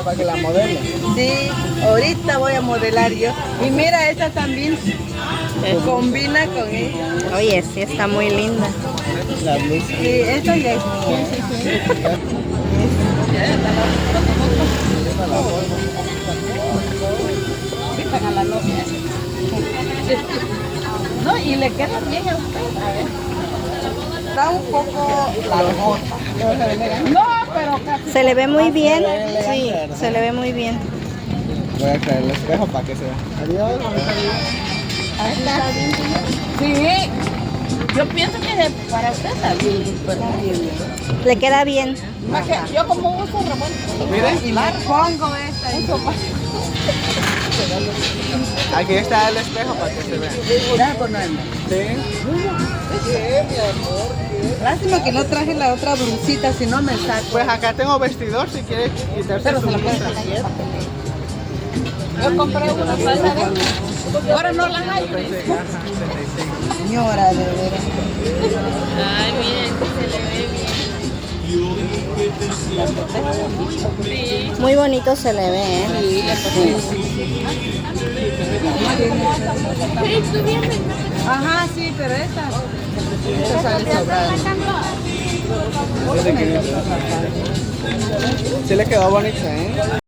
para que la modele. Sí, ahorita voy a modelar yo. Y mira, esta también combina con ella. Oye, sí, está muy linda. La blusa. Sí, esta ya es. Sí, sí. Vistan a la novia. No, y le queda bien a usted. A ver. Está un poco largota. No, pero casi. Se le ve muy bien. elegante, Sí, ¿verdad? se le ve muy bien. Voy a traer el espejo para que se vea. Adiós, bonita vida. Ahí está. Sí. Yo pienso que para usted está bien. Le queda bien. Más que yo como uso revuelto. Miren. Y me pongo esta. Uso más. Aquí está el espejo para que se vea. Gracias por ponerme. Sí. Lástima que no traje la otra blusita, si no me saco. Pues acá tengo vestidor si quieres quitarse Pero su se la puede blusa. sacar. Yo compré una falda de... Ahora no las hay. Señora, de veras. Ay, miren, se le ve bien. Sí. Muy bonito se le ve, ¿eh? Ajá, sí, pero esta sale sobrada. Sí le quedó bonita, ¿eh?